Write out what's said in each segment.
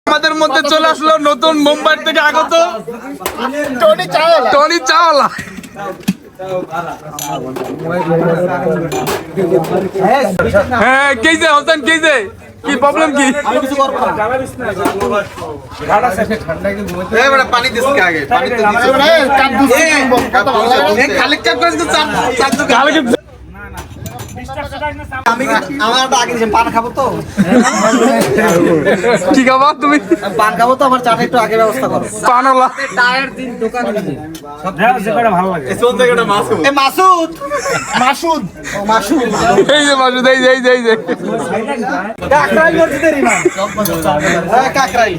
আমাদের মধ্যে চলে আসলো নতুন মুম্বাই থেকে আগত টনি চাওয়ালা। হ্যাঁ কেইছে হোসেন কেইছে কি প্রবলেম কি? পানি দিস আগে পান খাবো তো কি খাবা তুমি? পান খাবো তো আমার চাটা একটু আগে ব্যবস্থা করো। পানওয়ালা মাসুদ মাসুদ মাসুদ এই যে মাসুদ এই যে এই যে কাকরাই মসজিদের ইমাম। হ্যাঁ কাকরাই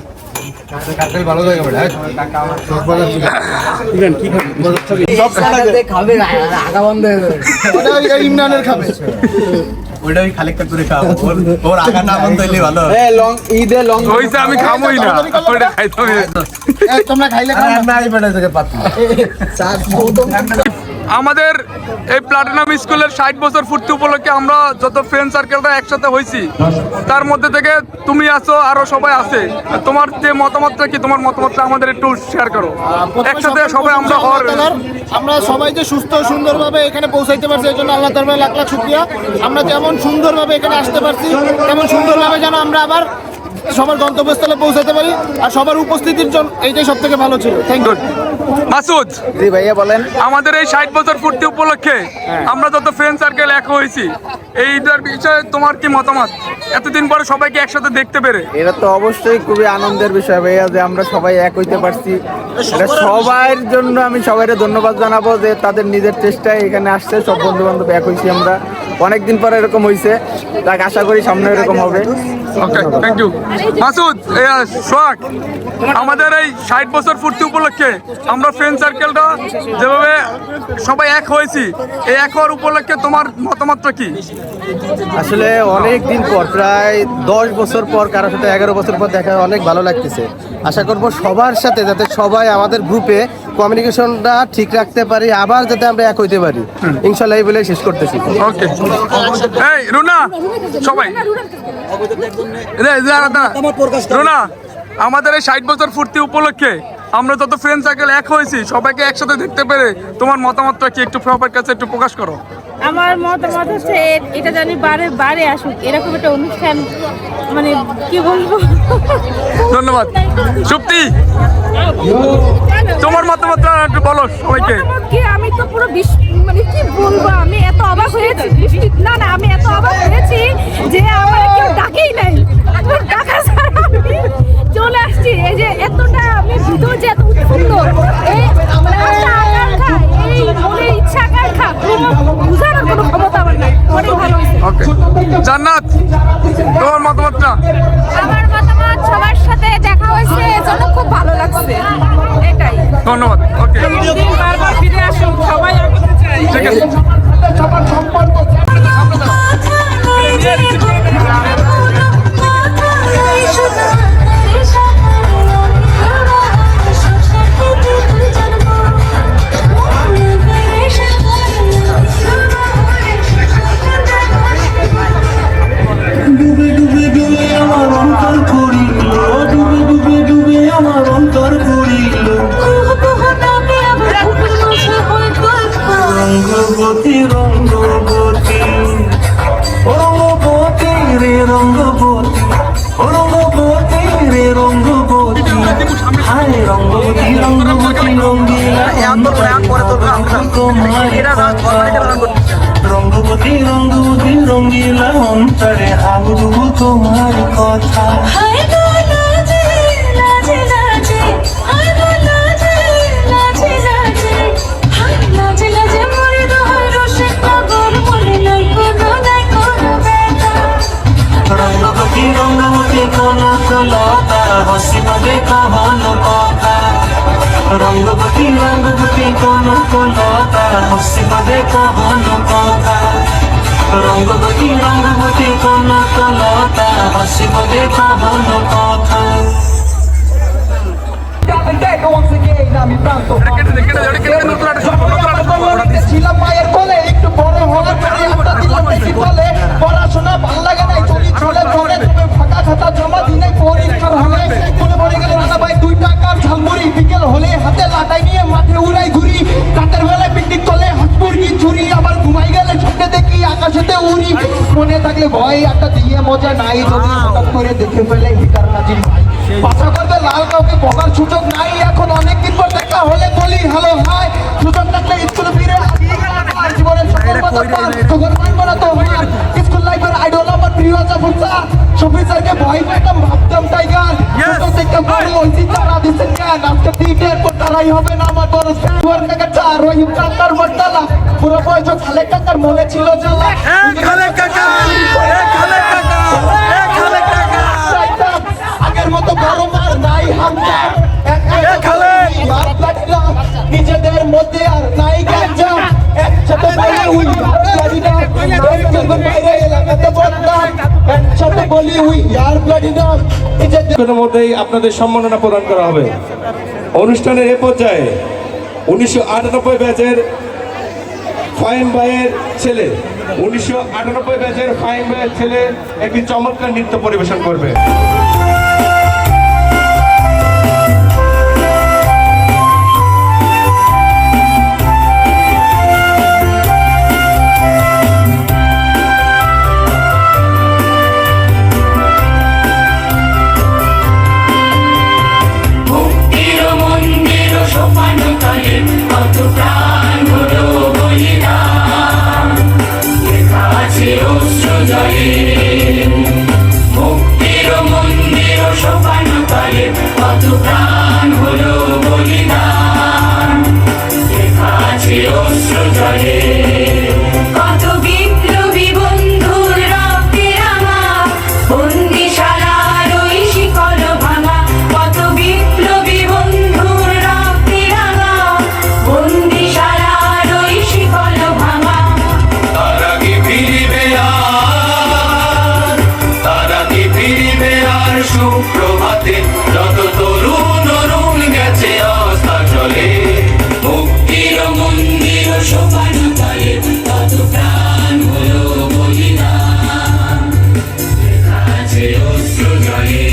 ভালো জায়গা খাবে আগা বন্ধ হয়ে যাবে। ইমরানের খাবে ওইটাই খালেকটা করে খাবো ওর আগা না বন্ধ হইলে ভালো। লং ঈদে লং ওইটা আমি খামোই না ওইটা খাইতে হবে। তোমরা খাইলে আমাদের এই প্লাটিনাম স্কুলের 60 বছর পূর্তি উপলক্ষে আমরা যত ফ্রেন্ড সার্কেলটা একসাথে হয়েছি তার মধ্যে থেকে তুমি আছো আরো সবাই আছে। তোমার যে মতামতটা কি, তোমার মতামতটা আমাদের একটু শেয়ার করো। একসাথে সবাই আমরা সবাই যে সুস্থ সুন্দরভাবে এখানে পৌঁছাইতে পারছি এই জন্য আল্লাহ তাআলার লাখ লাখ শুকরিয়া। আমরা যেমন সুন্দরভাবে এখানে আসতে পারছি তেমন সুন্দরভাবে যেন আমরা আবার সবার গন্তব্যস্থলে পৌঁছাতে পারি আর সবার উপস্থিতির জন্য এইটাই সব থেকে ভালো ছিল। Thank you. মাসুদ জি ভাইয়া বলেন। আমাদের এই 60 বছর পূর্তি উপলক্ষে আমরা যত ফ্রেন্ড সার্কেল এক হয়েছি এইটার বিষয়ে তোমার কি মতামত? এতদিন পরে সবাইকে একসাথে দেখতে পেরে এটা তো অবশ্যই খুবই আনন্দের বিষয় ভাইয়া যে আমরা সবাই এক হইতে পারছি। এটা সবার জন্য আমি সবাইকে ধন্যবাদ জানাবো যে তাদের নিজের চেষ্টায় এখানে আসছে, সব বন্ধু বান্ধব এক হয়েছি আমরা। অনেকদিন পরে এরকম হয়েছে, তাকে আশা করি সামনে এরকম হবে। Okay thank you. Masud Sohag, আমাদের এই 60 বছর পূর্তি উপলক্ষে আমরা ফ্রেন্ড সার্কেলটা যেভাবে সবাই এক হয়েছি এই এক হওয়ার উপলক্ষে তোমার মতামতটা কি? আসলে অনেক দিন পর, প্রায় 10 বছর পর, কারোর সাথে 11 বছর পর দেখা অনেক ভালো লাগতেছে। আশা করব সবার সাথে যাতে সবাই আমাদের গ্রুপে কমিউনিকেশনটা ঠিক রাখতে পারি, আবার যাতে আমরা এক হইতে পারি ইনশাআল্লাহ। এই বলে শেষ করতেছি। ওকে এই রুনা সবাই রুনা, আমাদের এই 60 বছর পূর্তি উপলক্ষে আমরা যত ফ্রেন্ড সার্কেল এক হয়েছি সবাইকে একসাথে দেখতে পেরে তোমার মতামতটা কি একটু সবার কাছে একটু প্রকাশ করো। আমার মতামত হচ্ছে এটা জানি বারে বারে আসুক এরকম একটা অনুষ্ঠান, মানে কি বলবো। ধন্যবাদ। সুপ্তি, তোমার মতামতটা একটু বলো সবাইকে। কি আমি তো পুরো মানে কি বলবো, আমি এত অবাক হয়েছি। না না, আমি এত অবাক হয়েছি যে আমার কেউ ডাকেই নাই, ডাকা ছাড়া আমি চলে আসছি। এই যে এতটা আমি ভিতর যে এত উৎফুল্ল, এই মানে আশা আকাঙ্ক্ষা, এই মনে ইচ্ছা আকাঙ্ক্ষা বুঝানোর কোনো ক্ষমতা আমার নাই। অনেক ভালো হয়েছে। ওকে জান্নাত, তোমার মতামতটা? আমার মতামত সবার সাথে দেখা হয়েছে এজন্য খুব ভালো লাগছে, এটাই। ধন্যবাদ। ওকে বারবার ফিরে আসুন সবাই, ঠিক আছে। ডুবে ডুবে ডুবে আমার অন্তর করিল, ডুবে ডুবে ডুবে আমার অন্তর করিল। রঙ্গবতী রঙ্গবতী রঙ্গবতী রে রঙ্গবতী, রঙ্গবতী রে রঙ্গবতী, হায় রঙ্গবতী রঙ্গবতী রঙ্গিলা রঙ্গবতী রঙ্গবতী রঙ্গিলা অন্তরে আগুন তোমার কথা। রঙ্গবতী রঙ্গবতী কনকলতা হসিবে কহন কথা। রঙ্গবতী রঙ্গবতী কনকলতা হসিবে কহন কথা। রঙ্গবতী রঙ্গবতী কনকলতা হসিবে কহন কথা। ছিলাম মায়ের কোলে, একটু বড় হওয়ার পরে হাতটা দিলাম বেশি বলে। পড়াশোনা ভাল লাগে নাই, চলে চলে পড়ে ফাঁকা খাতা জমা দিনে পরীক্ষার হলে মজা নাই যদি হঠাৎ করে দেখে ফেলে হিটার নাজিম ভাই পাশা করবে লাল কাউকে বকার সুযোগ নাই এখন অনেকদিন পর দেখা হলে বলি হ্যালো হাই সুযোগ থাকলে স্কুল ফিরে জীবনের সকল কথা পার তখন মানবো না তো হার স্কুল লাইফের আইডল আমার প্রিয় জাফরসা শফি স্যারকে ভয় পেতাম ভাবতাম টাইগার ছোট থেকে বড় হয়েছি তারা দিচ্ছেন জ্ঞান আজকে দিনের পর তারাই হবে না আমার বড় স্যার থেকে চার রহিম কাকার বটতলা পুরো বয়স খালে কাকার মনে ছিল জ্বালা আগের মতো বড় মার নাই হামলা নিজেদের মধ্যে আর নাই গাঞ্জা একসাথে বলি উই বাইরে এলাকাতে বলতাম একসাথে বলি উই ইয়ার প্লাটিনাম নিজেদের মধ্যেই আপনাদের সম্মাননা প্রদান করা হবে। অনুষ্ঠানের এ পর্যায়ে 1998 ব্যাচের ফাইম ভাইয়ের ছেলে 1998 ব্যাচের ফাইম ভাইয়ের ছেলে একটি চমৎকার নৃত্য পরিবেশন করবে। কত বিপ্লবী বন্ধুর রক্তে রাঙা বন্দিশালার ওই শিকল ভাঙা কত বিপ্লবী বন্ধুর রক্তে রাঙা বন্দিশালার ওই শিকল ভাঙা তারা কি ফিরিবে আর সুপ্রভাতে যত তরুণ অরুণ গেছে অস্তা চলে মুক্তির মন্দির সোপান তলে কত প্রাণ হলো বলিদান লেখা আছে অশ্রু জলে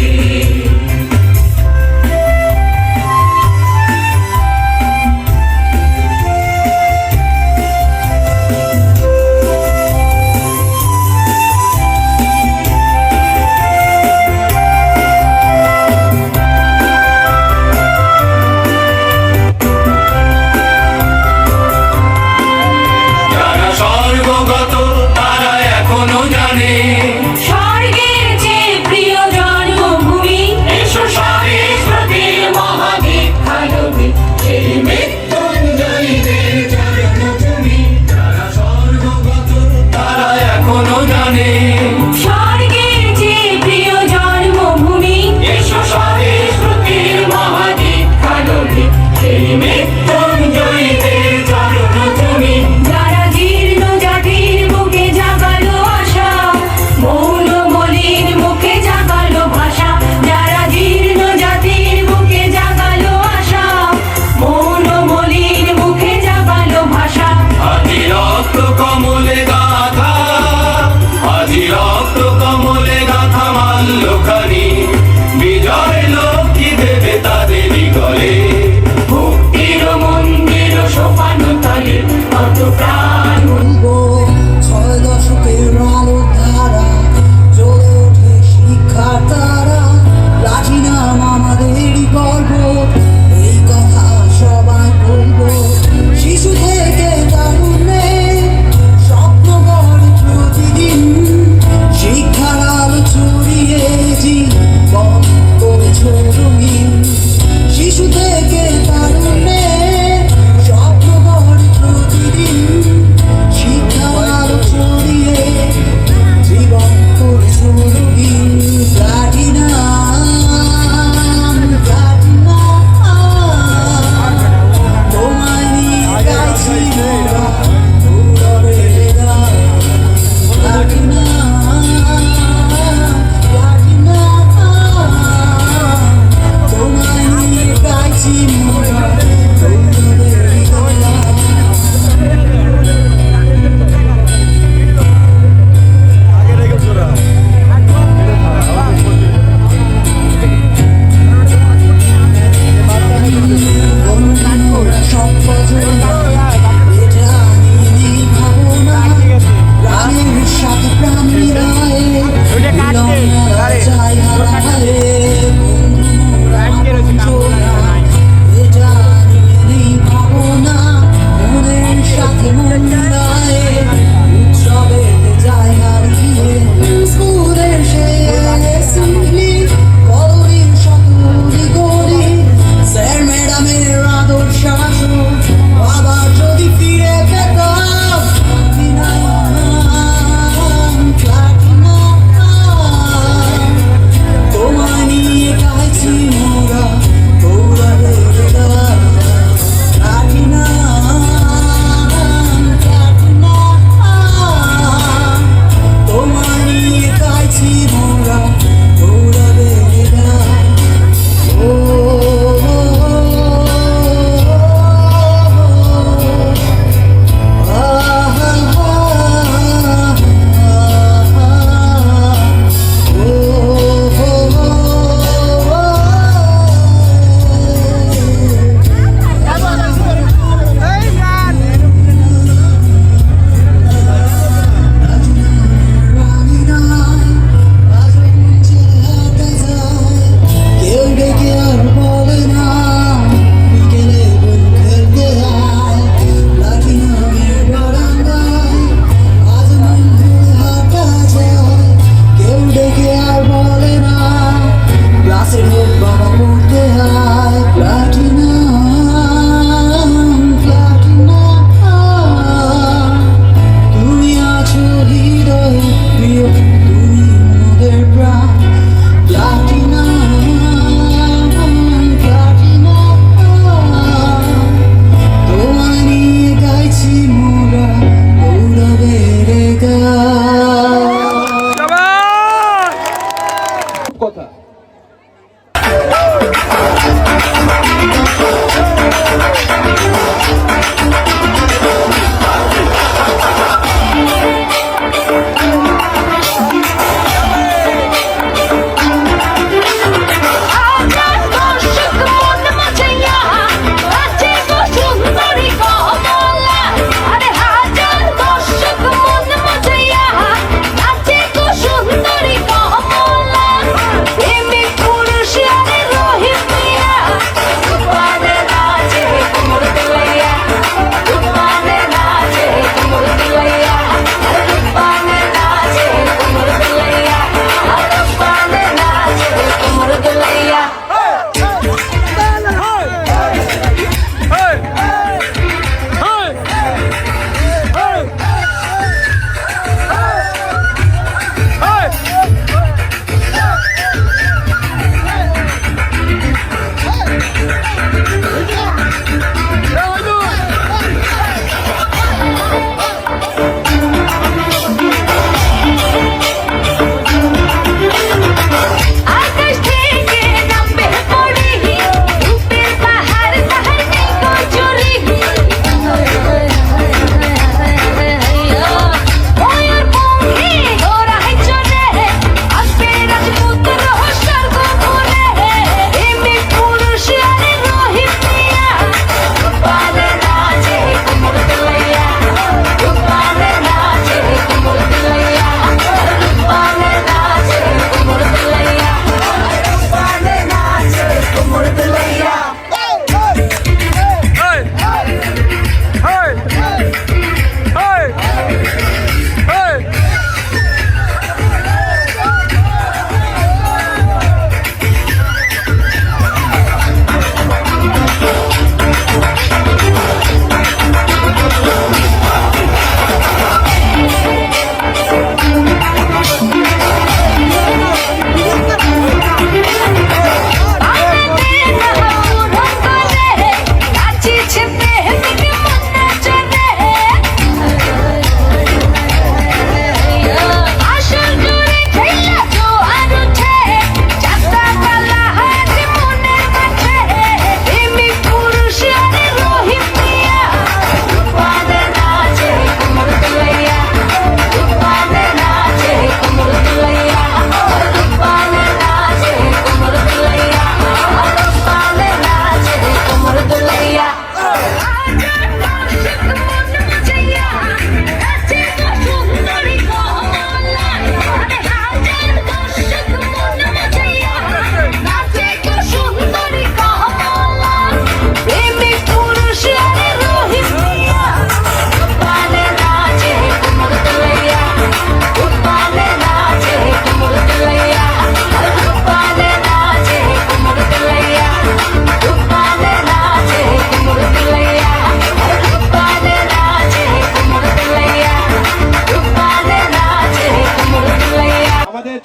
কথা।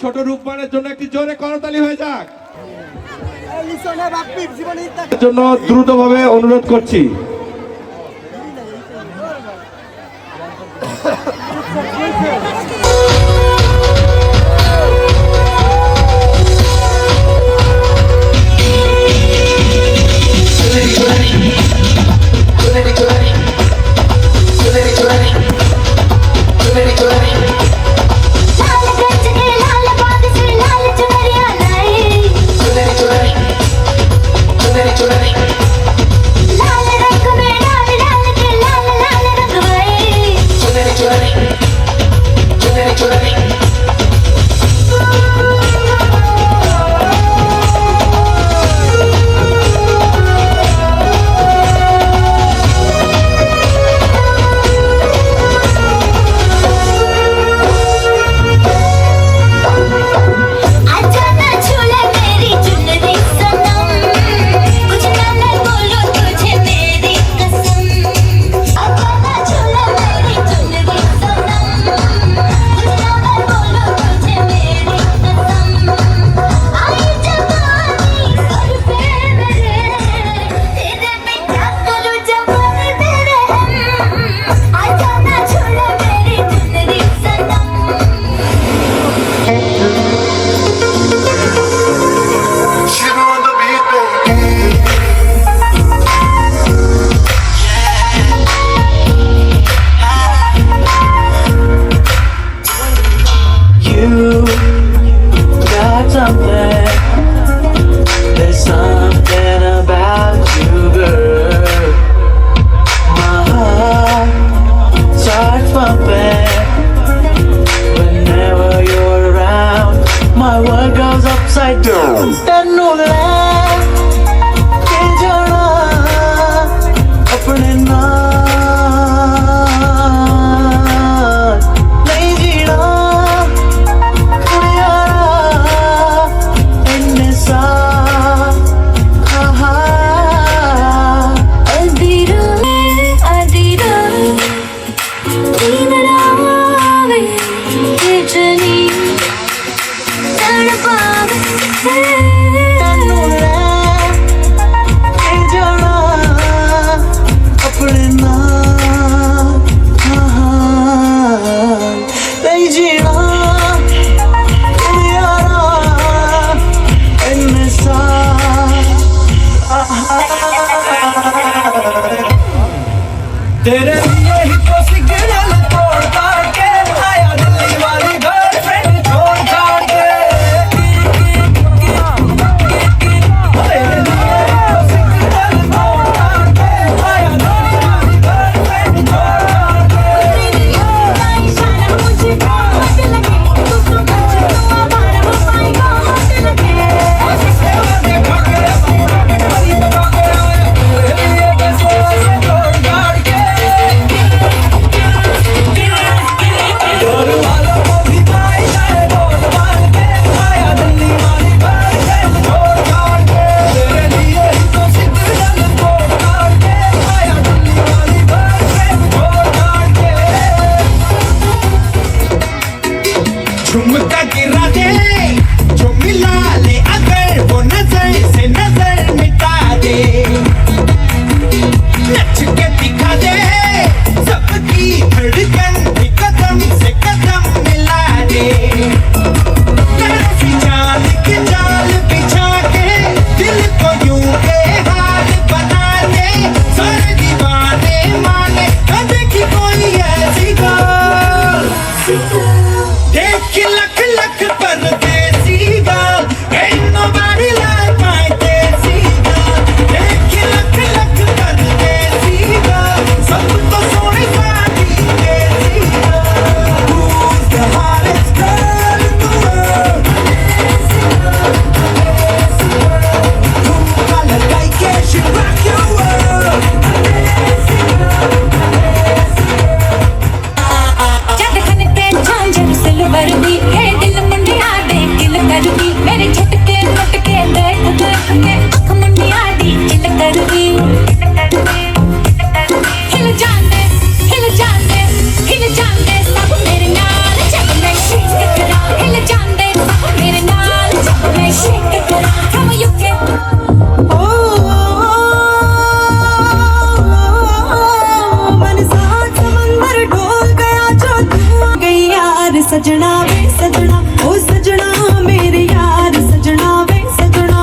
ছোট রূপমানের জন্য একটি জোরে করতালি হয়ে যাক। জন্য দ্রুতভাবে অনুরোধ করছি। world's upside down. ਤੈਨੂੰ ਲੈ ਕੇ ਜਾਣਾ ਆਪਣੇ ਨਾਲ ਨਹੀਂ ਜੀਣਾ ਕੁੜਿਆਰਾ ਇੰਨੇ ਸਾਹ अधीरा अधीरा नींद ना आवे बेचैनी तड़पावे ਤੈਨੂੰ ਲੈ ਕੇ ਜਾਣਾ ਆਪਣੇ ਨਾਲ ਨਹੀਂ ਜੀਣਾ ਕੁੜਿਆਰਾ ਇੰਨੇ ਸਾਹ तेरे लिए ही तो सिग्नल तोड़ ताड़ के आया दिल्ली वाली गर्लफ्रेंड छोड़ छाड़ के तेरे लिए ही तो सिग्नल तोड़ ताड़ के आया दिल्ली वाली गर्लफ्रेंड छोड़ छाड़ के इशारा मुझे बहुत लगे तू तो मुझे तो आवारा हो पाएगा बहुत लगे झुमका गिरा दे जो मिला ले अगर वो नजर से नजर मिटा दे नच के दिखा दे सबकी धड़कन भी कदम से कदम मिला दे कैसी चाल की चाल बिछा के दिल को यूं बेहाल बना दे सर दीवाने माने कभी की कोई ऐसी गाल देख लख लख परदेसी girl, ain't nobody like my देसी girl. देख लख लख परदेसी girl, सब तो सोने वाली देसी girl. Who's the hottest girl in the world? Who like it, she rock your world. जद खन के झांझर सिल्वर दी है दिल मुंडिया दे दिल करदी मेरे झटके मटके देख देख के आँख मुंडिया दी दिल करदी हिल जाने हिल जाने हिल जाने सब मेरे नाल जब मैं शेक करा हिल जाने सब मेरे नाल जब मैं शेक करा From UK मन साथ समंदर डोल गया जो तू आ गई यार सजना वे सजना ओ सजना मेरे यार सजना वे सजना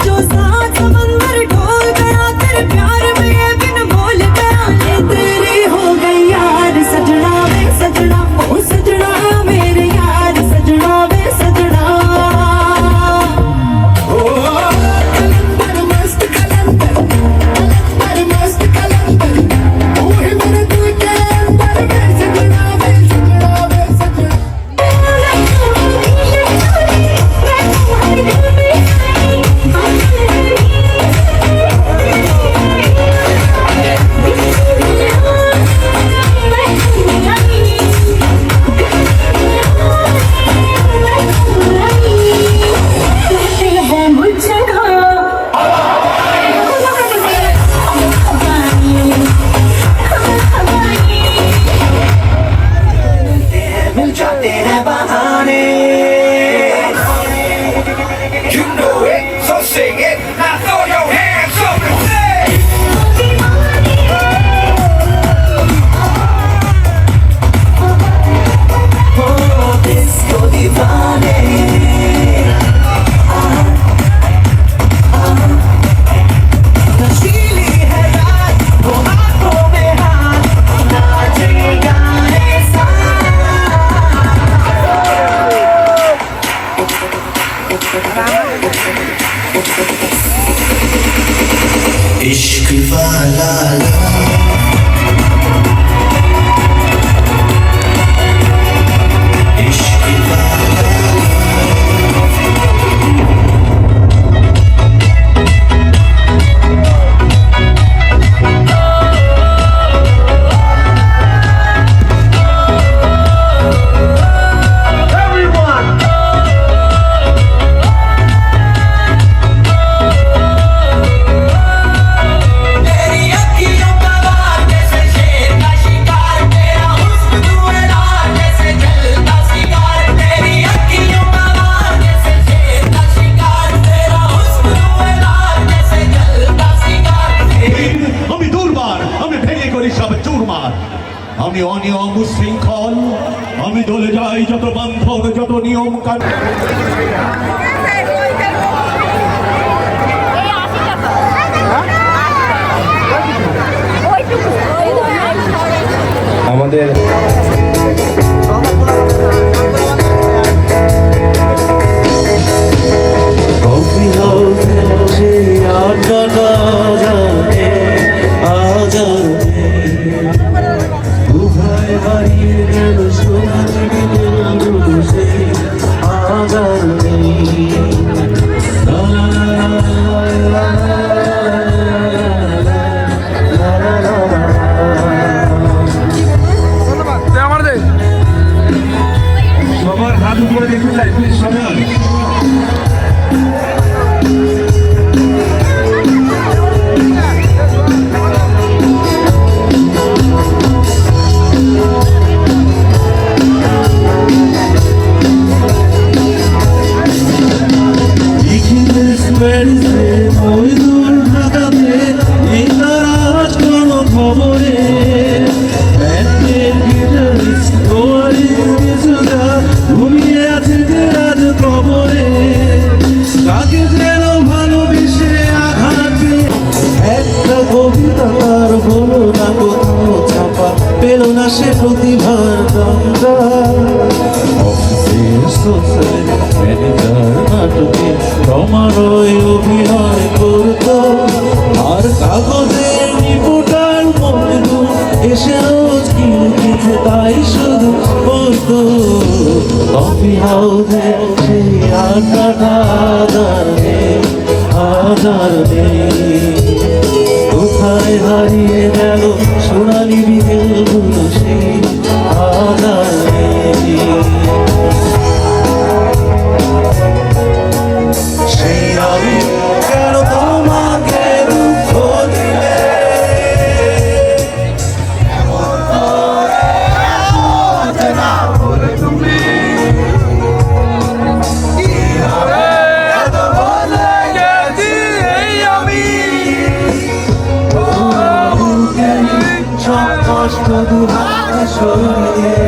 जो साथ समंदर डोल गया तेरे प्यार में ये बिन बोल गया ये तेरी हो गई यार सजना वे सजना ओ सजना मेरे यार सजना वे सजना कलंदर मस्त कलंदर मस्त कलंदर तू ही मेरे दिल के अंदर वे सजना वे सजना वे सजना मिल जाते हैं बहाने You know it, so sing it, now throw your hands up and say Oh, disco दीवाने नशीली है रात वो आंखों में हाथ नाचेगा ऐसा इश्क वाला इश्क वाला নিয়ম কানুন আমাদের কফি হাউসে সেই আড্ডাটা জানে আজানে দুভাই হারিয়ে গেল সোনালি বিকেল সেই আজানে লা লা লা লা লা লা লা। আমার দে সবার হাত উপরে দেখতে চাই প্লিজ সবাই প্যারিসে ওই দূর ঢাকাতে এই তারা আজ কোনো খবরে ব্যান্ডের গিটারিস্ট ওয়ারি কিছুটা ঘুমিয়ে আছে যে আজ খবরে কাকে যেন ভালোবেসে আঘাত পেয়ে একটা কবিতা তার হলো না কোথাও ছাপা পেল না সে প্রতিভার দামটা অফিসের সোশ্যাল ম্যানেজার নাটকে তোমারই অভিনয় করত আর কাগজের রিপোর্টার মজদুর এসে রোজ কিনতে তাই শুধু বলতো কফি হাউসে সেই আড্ডাটা আধার নেই কোথায় হারিয়ে গেল সোনালি বিকেলগুলো সেই আধার নেই সেই আমি কেন তোমাকে দুঃখ দিলে সব কষ্ট দুহাত সরিয়ে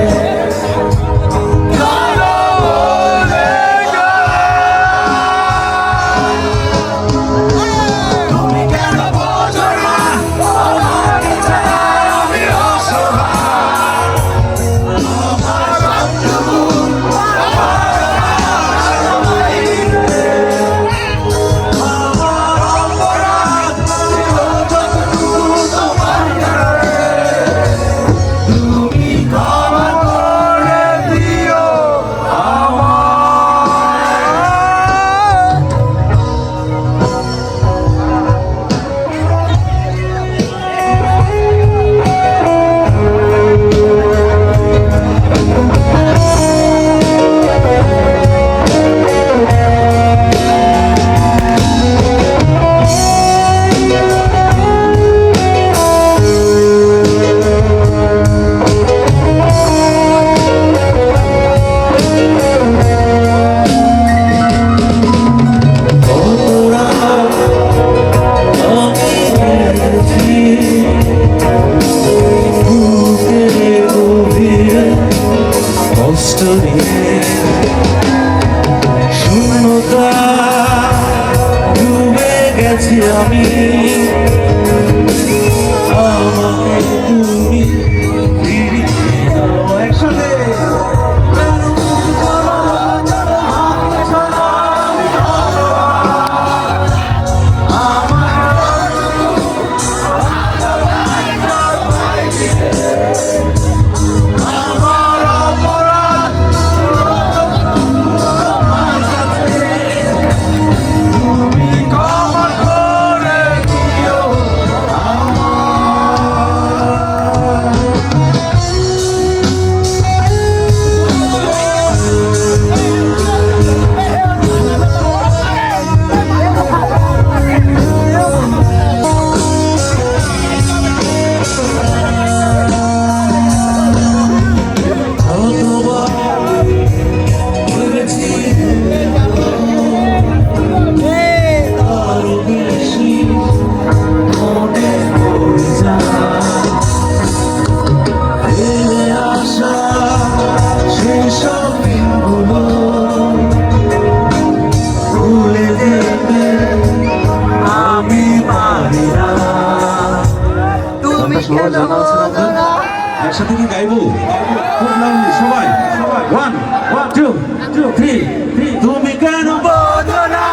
তুমি কেন বোঝো না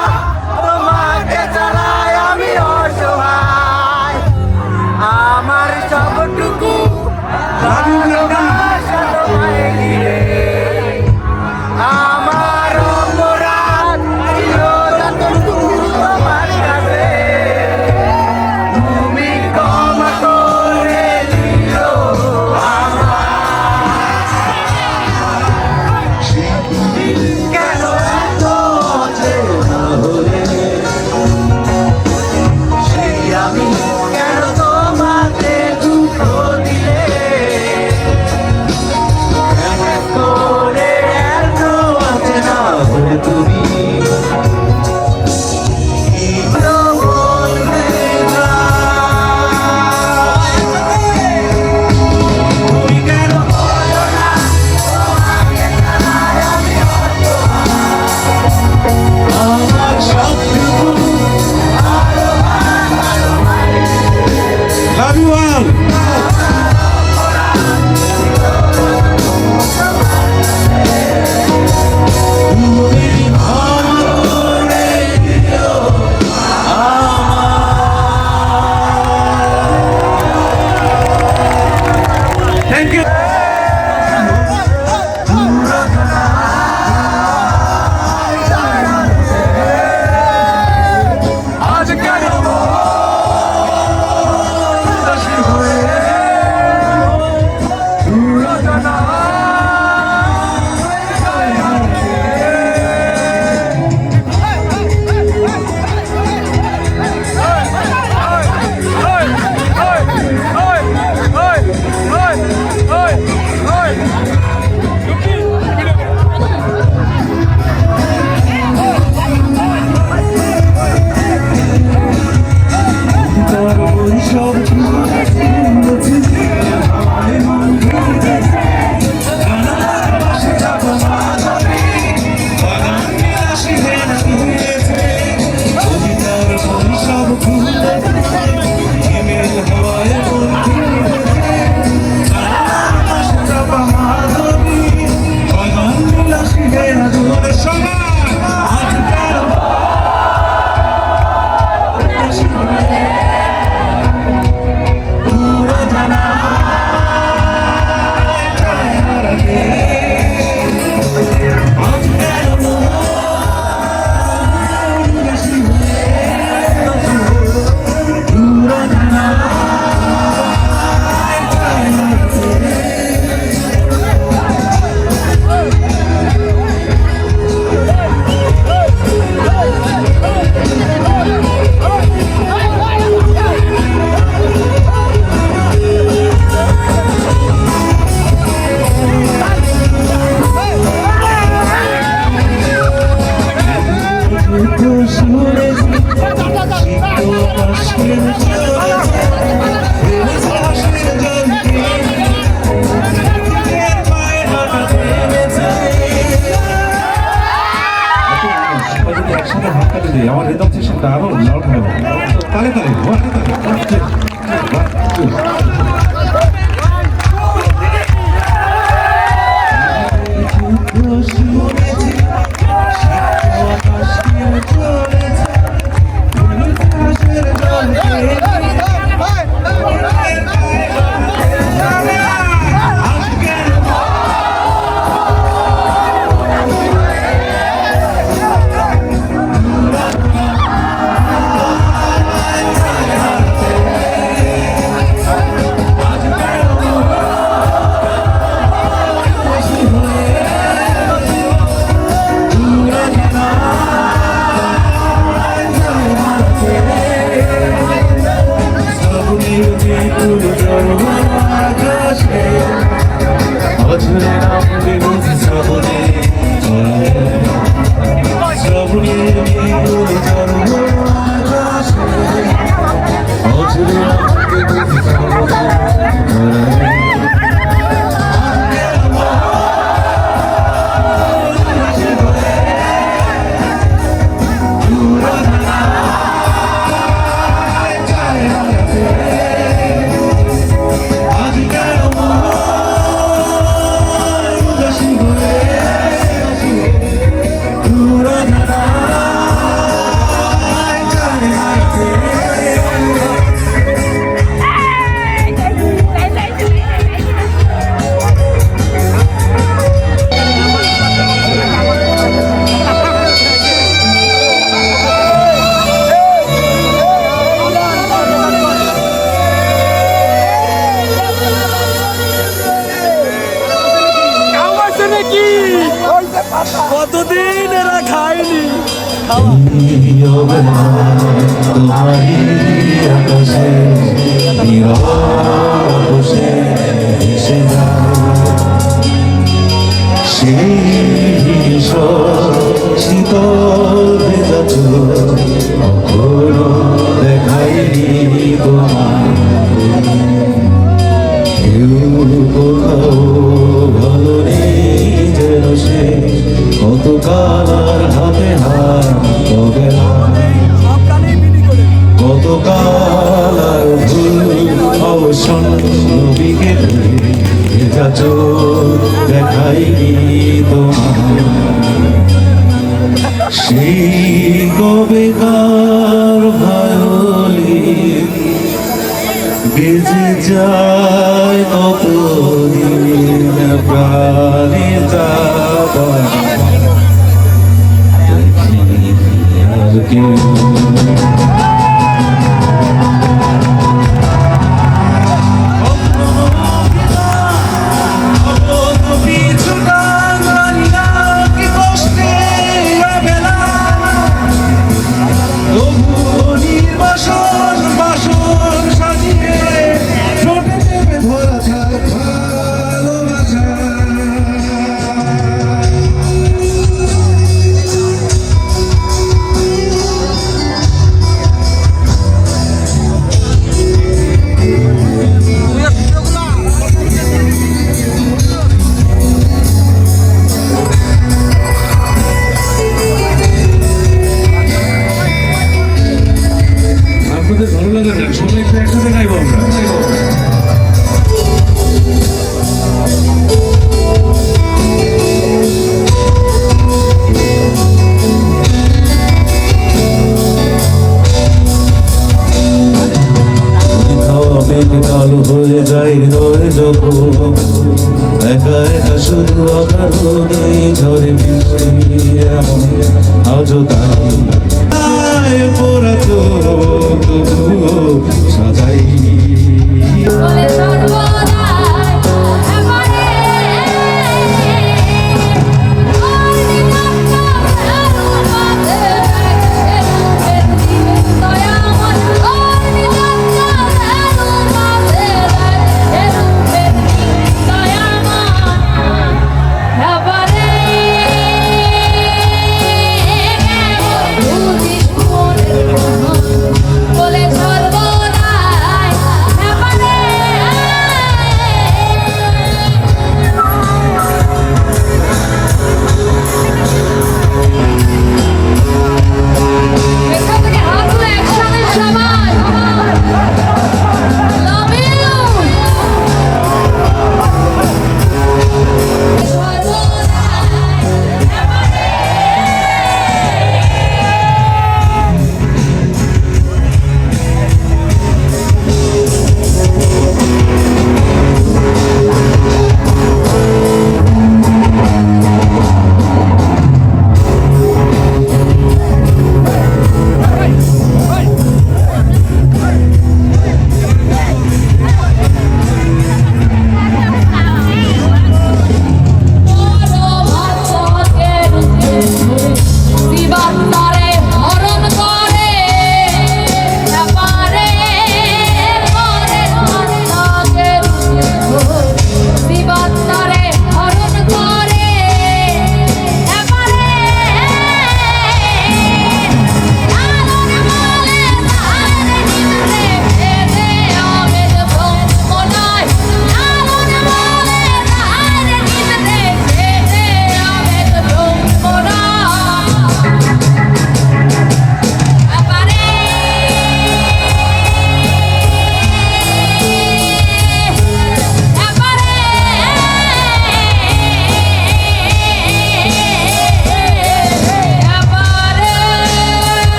তোমাকে চালাই আমি অসহায় আমার সবটুকু ভালোবাসা তোমায় ঘিরে আমার অপরাধ ছিল যতটুকু তোমার কাছে তুমি ক্ষমা করে দিও কেন এত অচেনা হলে সেই আমি কেন তোমাকে দুঃখ দিলে এমন করে এত অচেনা হলে তুমি বলবে না তুমি কেন বলো না তোমাকে ছাড়াই আমি আমার সবটুকু Love you all. Thank you. আজ কেন উদাসী হয়ে রচনা একসাথে হাত তালি দিই আমার রিদম সেশনটা আরো লাউড হবে তালে তালে এতদিন এরা খায়নি তোমারই আকাশে নীরব বসে ভেসে যায় সেই শীতল ভেজা চোখ কখনো দেখাইনি তোমার কেউ কোথাও ভালো নেই যেন সে কতকাল আর হাতে হাত তবে কতকাল আর ভুল অবসন বিকেলে ভেজা চোখ দেখাইনি তোমার সেই কবেকার ভায়োলিন বেজে যায় কতদিন প্রাণে যাবা আর কেউ আপনাদের ভালো লাগে না সবাই একসাথে গাইবো আমরা কালো হয়ে যায় হৃদয় যখন একা একা শুধু অকারো নেই ঝরে বৃষ্টি এমন আজও তাই পোড়া তো তবুও সাজাইনি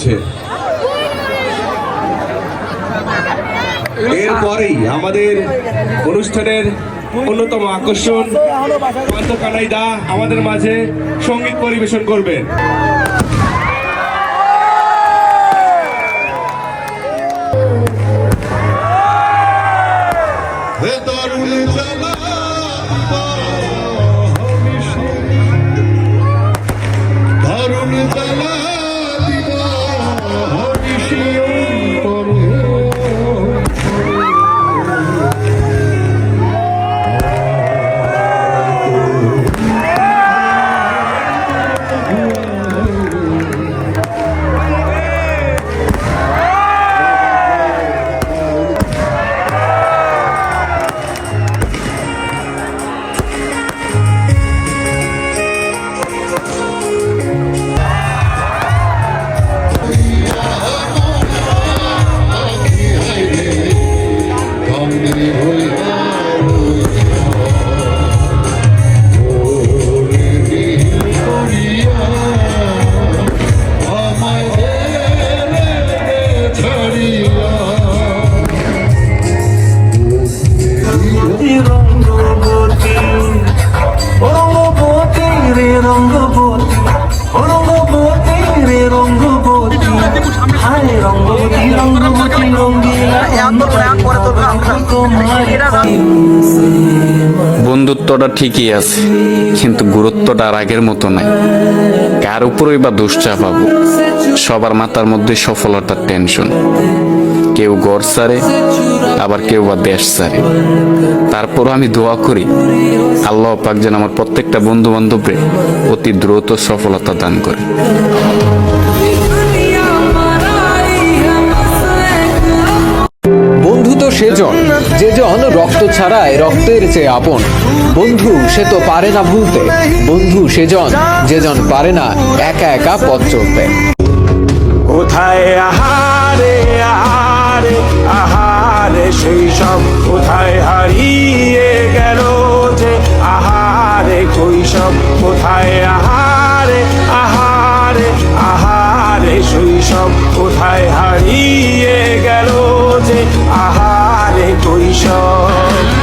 হচ্ছে। এরপরেই আমাদের অনুষ্ঠানের অন্যতম আকর্ষণ পান্ত কানাই দা আমাদের মাঝে সঙ্গীত পরিবেশন করবেন। বন্ধুত্বটা ঠিকই আছে, কিন্তু গুরুত্বটা আর আগের মতো নাই। কার উপরেই বা দোষ চাপাবো? সবার মাথার মধ্যে সফলতার টেনশন। কেউ ঘর ছাড়ে, আবার কেউ বা দেশ ছাড়ে। তারপরও আমি দোয়া করি আল্লাহ পাক যেন আমার প্রত্যেকটা বন্ধু বান্ধবরে অতি দ্রুত সফলতা দান করে। বন্ধু তো সেজন যেজন রক্ত ছাড়ায় রক্তের চেয়ে আপন। বন্ধু সে তো পারে না ভুলতে, বন্ধু সেজন যেজন পারে না একা একা পথ চলতে। কোথায় আহারে আহারে আহারে সেই সব কোথায় হারিয়ে গেল যে আহারে শৈশব, কোথায় আহারে আহারে আহারে শৈশব, কোথায় হারিয়ে গেল যে আহারে কৈশব।